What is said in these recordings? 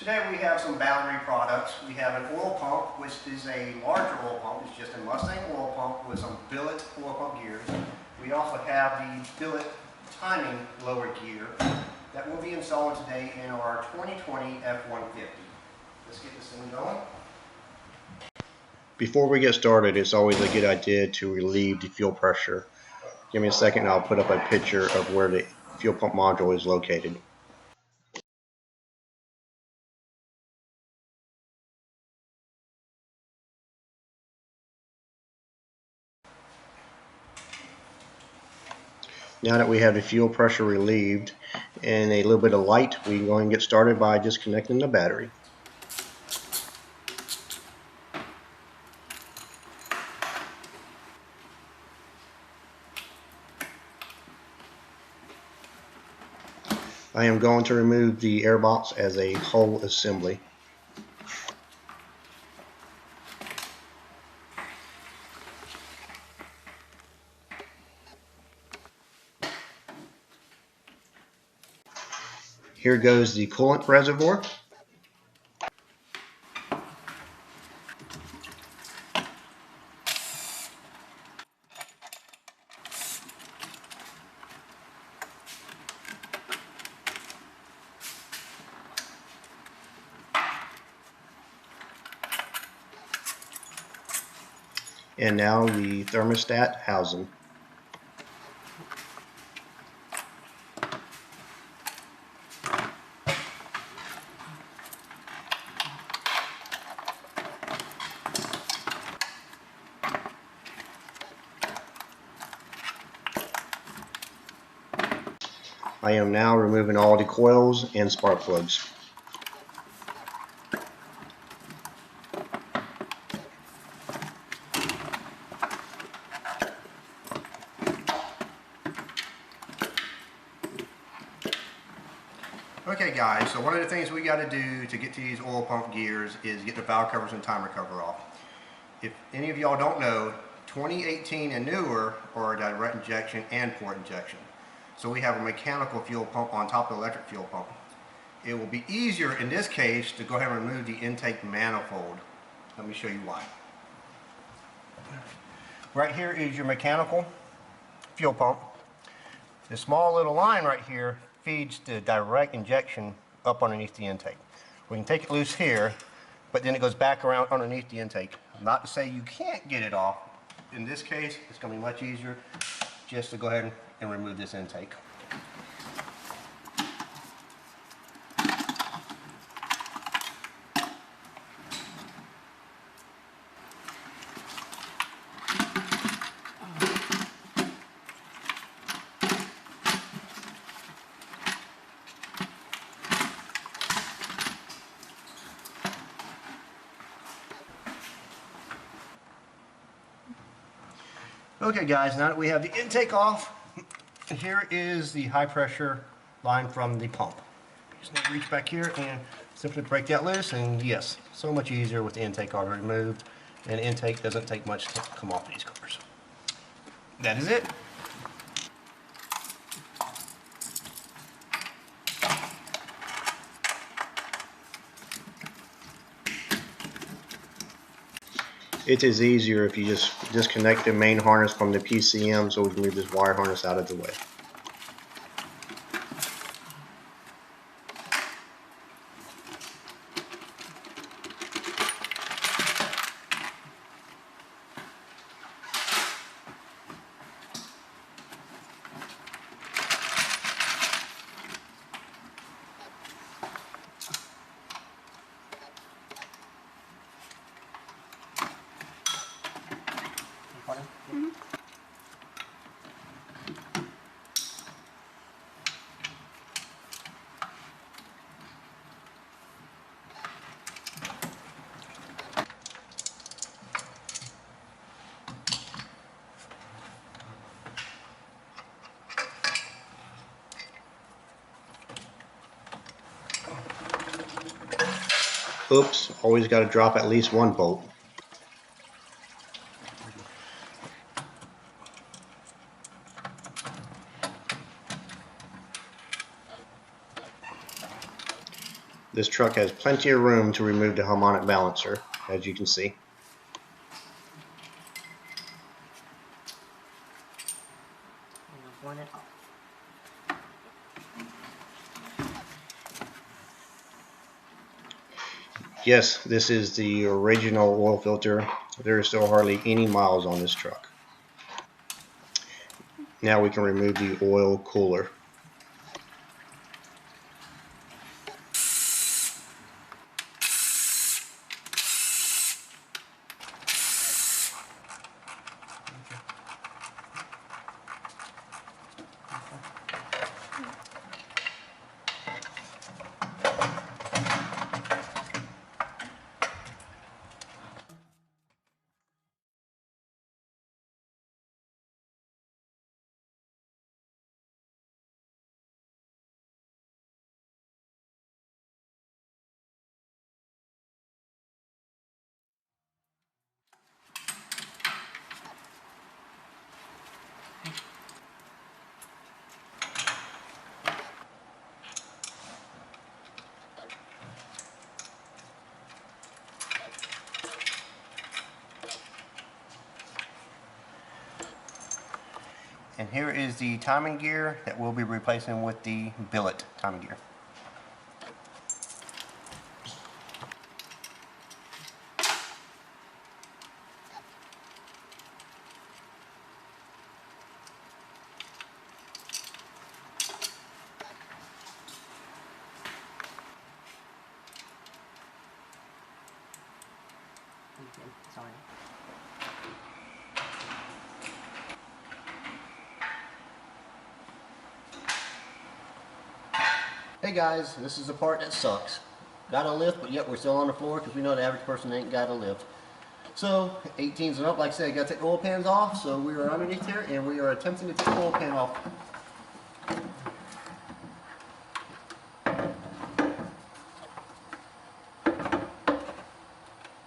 Today we have some battery products. We have an oil pump, which is a larger oil pump. It's just a Mustang oil pump with some Billet oil pump gears. We also have the Billet timing lower gear that we'll be installing today in our 2020 F150. Let's get this thing going. Before we get started, it's always a good idea to relieve the fuel pressure. Give me a second and I'll put up a picture of where the fuel pump module is located. Now that we have the fuel pressure relieved and a little bit of light, we can go ahead and get started by disconnecting the battery. I am going to remove the air box as a whole assembly. Here goes the coolant reservoir. And now the thermostat housing. I am now removing all the coils and spark plugs. Okay guys, so one of the things we got to do to get to these oil pump gears is get the valve covers and timer cover off. If any of y'all don't know, 2018 and newer are direct injection and port injection. So we have a mechanical fuel pump on top of the electric fuel pump. It will be easier in this case to go ahead and remove the intake manifold. Let me show you why. Right here is your mechanical fuel pump. The small little line right here feeds the direct injection up underneath the intake. We can take it loose here, but then it goes back around underneath the intake. Not to say you can't get it off. In this case, it's going to be much easier just to go ahead and remove this intake. Okay guys, now that we have the intake off, here is the high pressure line from the pump. Just need to reach back here and simply break that loose, and yes, so much easier with the intake already removed, and intake doesn't take much to come off these cars. That is it. It is easier if you just disconnect the main harness from the PCM so we can move this wire harness out of the way. Mm-hmm. Oops, always got to drop at least one bolt. This truck has plenty of room to remove the harmonic balancer, as you can see. Yes, this is the original oil filter. There is still hardly any miles on this truck. Now we can remove the oil cooler. And here is the timing gear that we'll be replacing with the billet timing gear. Sorry. Hey guys, this is the part that sucks. Got a lift, but yet we're still on the floor because we know the average person ain't got a lift. So, 18s and up, like I said, got to take the oil pans off. So we are underneath here and we are attempting to take the oil pan off.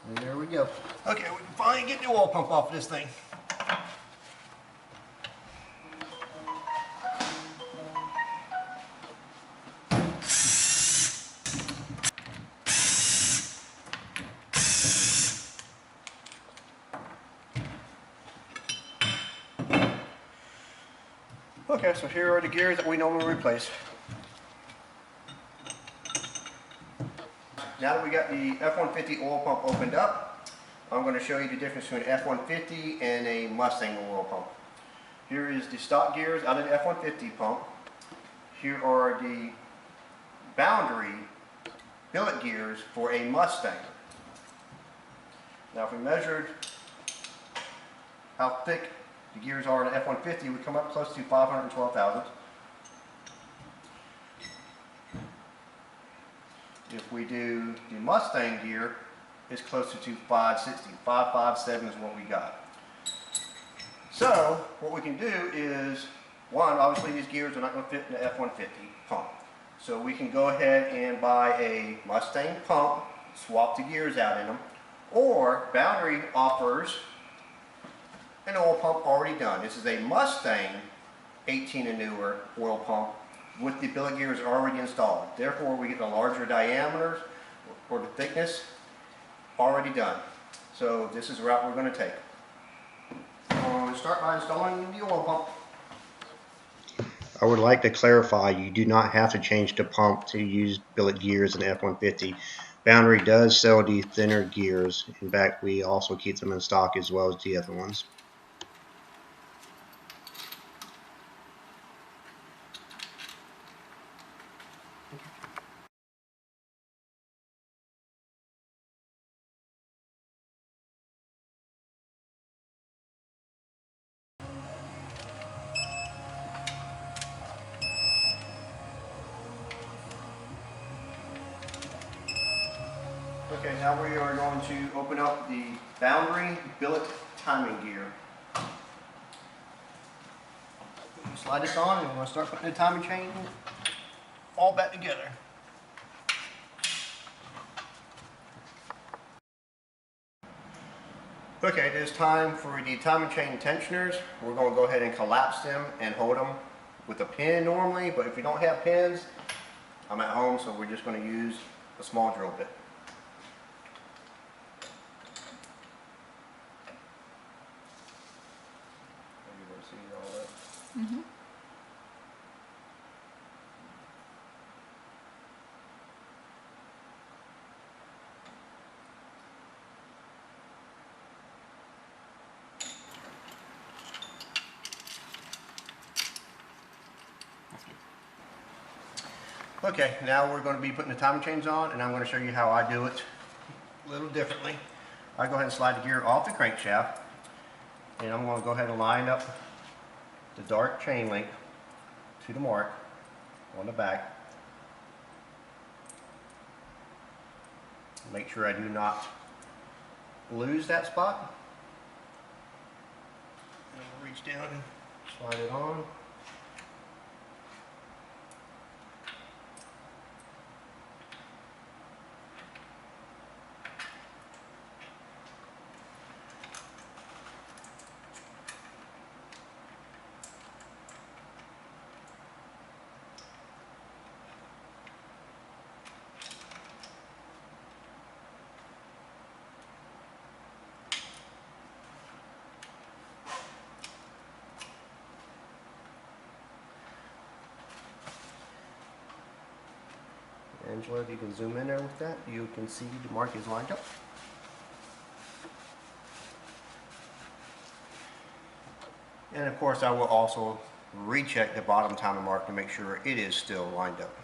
And there we go. Okay, we can finally get the oil pump off this thing. Okay, so here are the gears that we normally replace. Now that we got the F-150 oil pump opened up, I'm going to show you the difference between an F-150 and a Mustang oil pump. Here is the stock gears out of the F-150 pump. Here are the boundary billet gears for a Mustang. Now if we measured how thick the gears are in the F-150, we come up close to 512 thousandths. If we do the Mustang gear, it's closer to 560. 557 is what we got. So what we can do is, one, obviously these gears are not going to fit in the F-150 pump. So we can go ahead and buy a Mustang pump, swap the gears out in them, or Boundary offers an oil pump already done. This is a Mustang 18 and newer oil pump with the billet gears already installed. Therefore, we get the larger diameters or the thickness already done. So this is the route we're going to take. We're going to start by installing the oil pump. I would like to clarify, you do not have to change the pump to use billet gears in the F-150. Boundary does sell the thinner gears. In fact, we also keep them in stock as well as the other ones. Okay, now we are going to open up the Boundary billet timing gear. Slide this on and we're going to start putting the timing chain all back together. Okay, it is time for the timing chain tensioners. We're going to go ahead and collapse them and hold them with a pin normally, but if you don't have pins, I'm at home, so we're just going to use a small drill bit. You can see all that. Mm-hmm. Okay, now we're going to be putting the timing chains on, and I'm going to show you how I do it a little differently. I go ahead and slide the gear off the crankshaft, and I'm going to go ahead and line up the dark chain link to the mark on the back. Make sure I do not lose that spot. And I'll reach down and slide it on. Angela, if you can zoom in there with that, you can see the mark is lined up. And of course I will also recheck the bottom timer mark to make sure it is still lined up.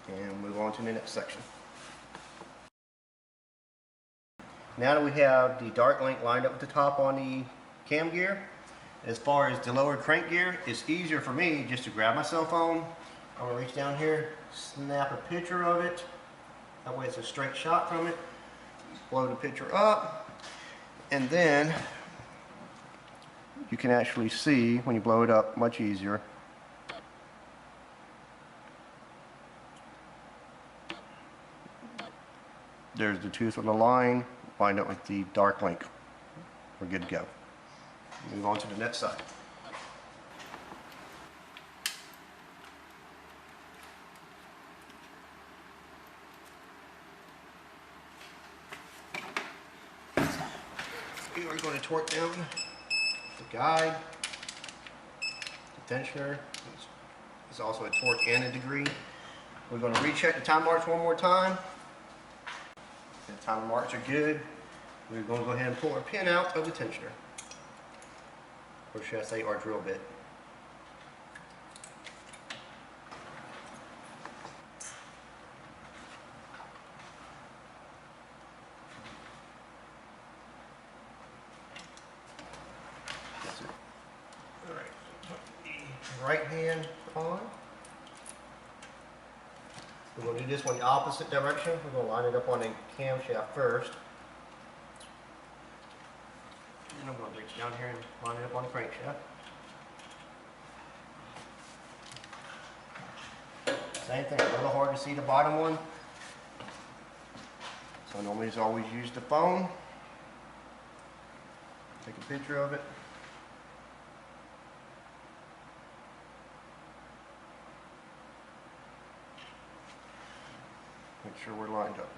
And move on to the next section. Now that we have the dark link lined up at the top on the cam gear, as far as the lower crank gear, it's easier for me just to grab my cell phone. I'm going to reach down here, snap a picture of it. That way it's a straight shot from it. Blow the picture up. And then you can actually see when you blow it up much easier. There's the tooth on the line lined up with the dark link. We're good to go. Move on to the next side. We are going to torque down the guide. The tensioner is also a torque and a degree. We're going to recheck the time marks one more time. The time marks are good. We're going to go ahead and pull our pin out of the tensioner. Or should I say our drill bit. Alright, put the right hand on. We're going to do this one the opposite direction. We're going to line it up on the camshaft first. And I'm going to reach down here and line it up on the crankshaft. Same thing, a little hard to see the bottom one. So I normally just always use the phone. Take a picture of it. Make sure we're lined up.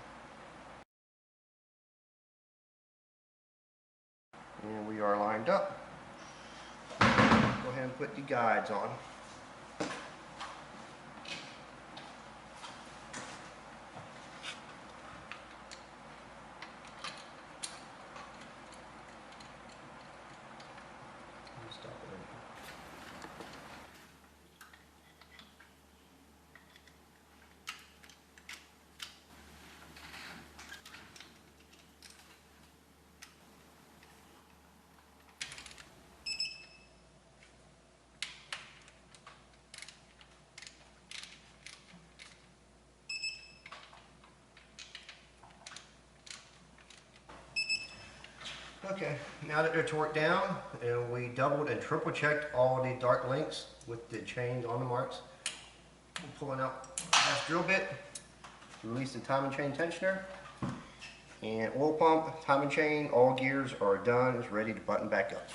And we are lined up. Go ahead and put the guides on. Stop it right here. Okay, now that they're torqued down and we doubled and triple checked all the dark links with the chains on the marks, I'm pulling out the last drill bit, release the timing chain tensioner, and oil pump, timing chain, all gears are done, it's ready to button back up.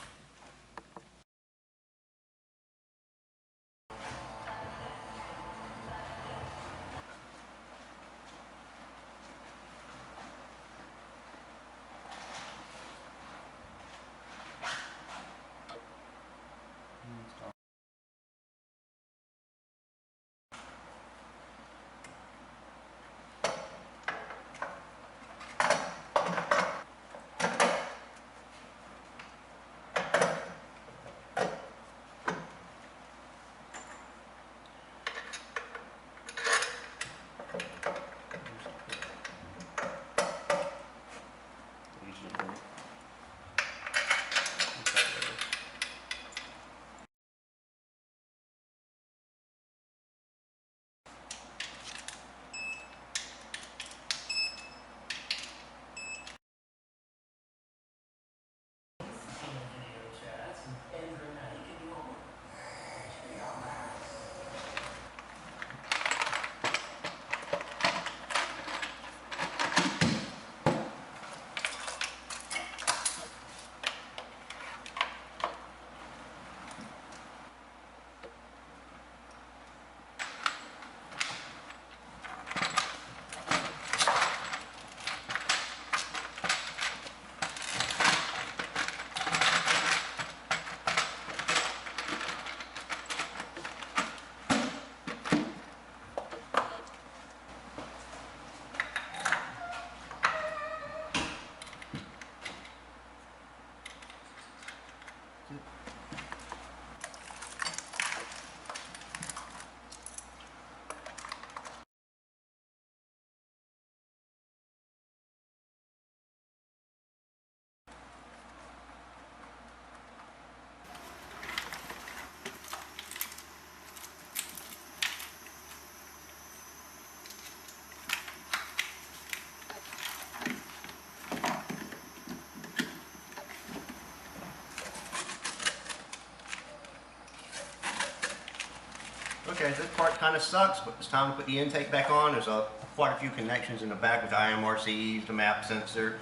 okay, this part kind of sucks, but it's time to put the intake back on. There's quite a few connections in the back with IMRCs, the map sensor.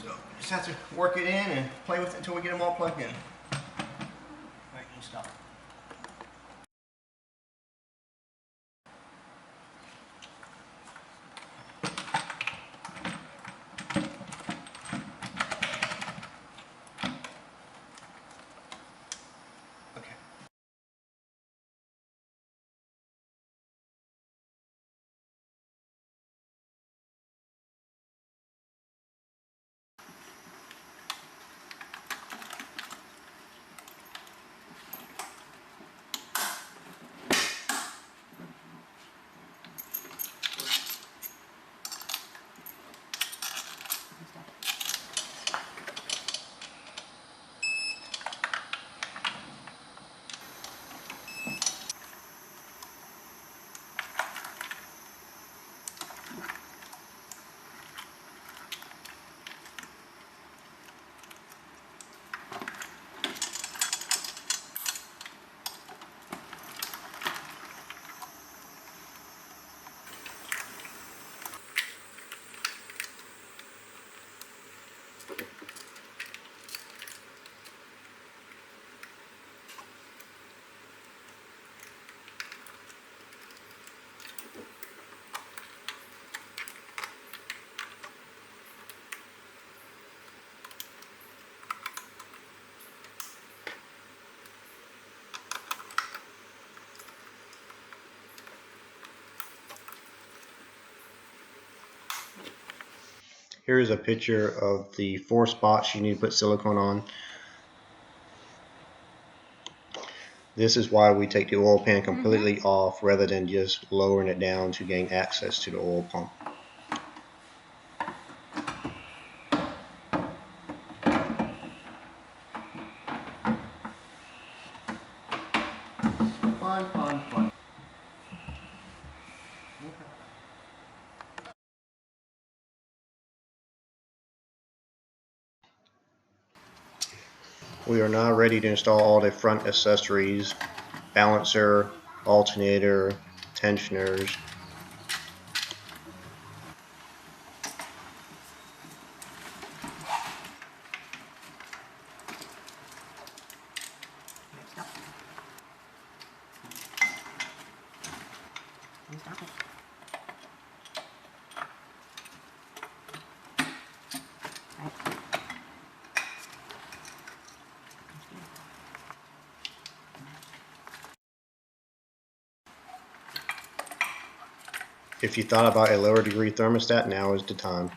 So just have to work it in and play with it until we get them all plugged in. All right, you stop. Here is a picture of the 4 spots you need to put silicone on. This is why we take the oil pan completely off rather than just lowering it down to gain access to the oil pump. Fun, fun, fun. We are now ready to install all the front accessories: balancer, alternator, tensioners. Stop it. Right. If you thought about a lower degree thermostat, now is the time.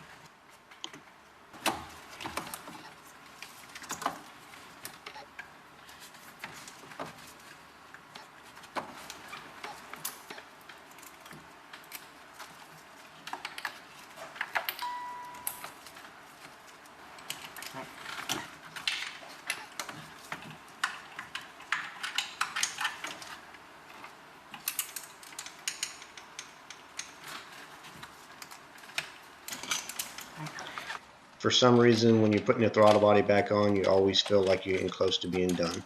For some reason, when you're putting the throttle body back on, you always feel like you're getting close to being done.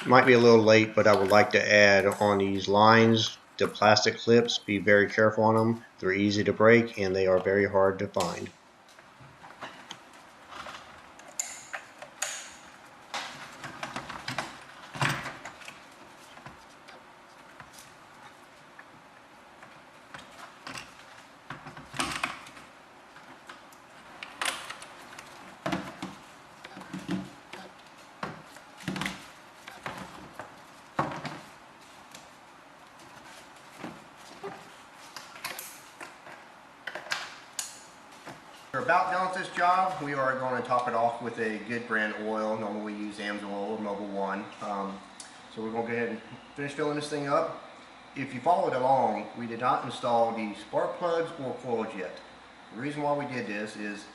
Might be a little late, but I would like to add on these lines, the plastic clips. Be very careful on them. They're easy to break and they are very hard to find. We're about done with this job. We are going to top it off with a good brand oil. Normally we use Amsoil or Mobil 1. So we're going to go ahead and finish filling this thing up. If you followed along, we did not install the spark plugs or coils yet. The reason why we did this is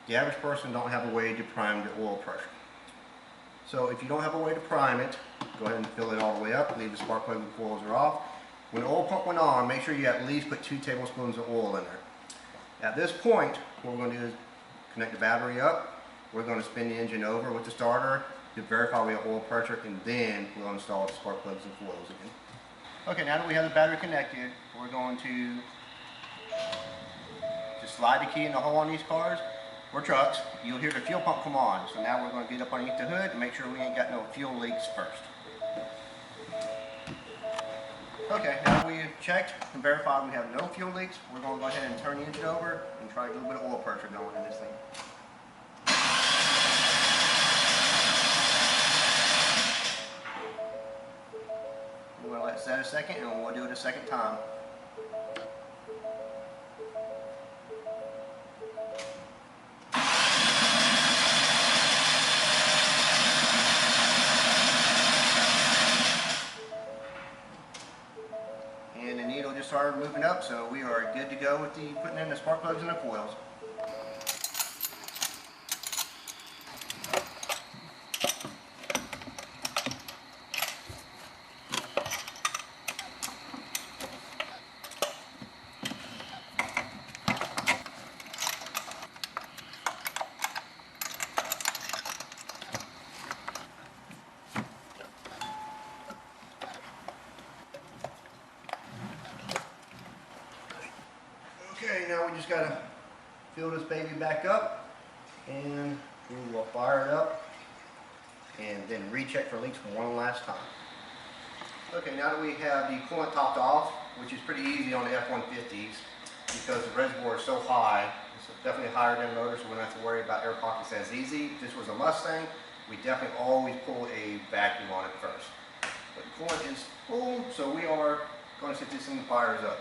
the average person don't have a way to prime the oil pressure. So if you don't have a way to prime it, go ahead and fill it all the way up. Leave the spark plug and coils are off. When the oil pump went on, make sure you at least put 2 tablespoons of oil in there. At this point, what we're going to do is connect the battery up. We're going to spin the engine over with the starter to verify we have oil pressure, and then we'll install the spark plugs and coils again. Okay, now that we have the battery connected, we're going to just slide the key in the hole on these cars or trucks. You'll hear the fuel pump come on. So now we're going to get up underneath the hood and make sure we ain't got no fuel leaks first. Okay, now we've checked and verified we have no fuel leaks, we're going to go ahead and turn the engine over and try to get a little bit of oil pressure going in this thing. We're going to let it set a second, and we'll do it a second time. And the needle just started moving up, so we are good to go with the putting in the spark plugs and the coils. Okay, now we just got to fill this baby back up, and we will fire it up and then recheck for leaks one last time. Okay, now that we have the coolant topped off, which is pretty easy on the F150s because the reservoir is so high, it's definitely higher than motor, so we don't have to worry about air pockets as easy. If this was a Mustang, we definitely always pull a vacuum on it first. But the coolant is full, so we are going to set this thing fires up.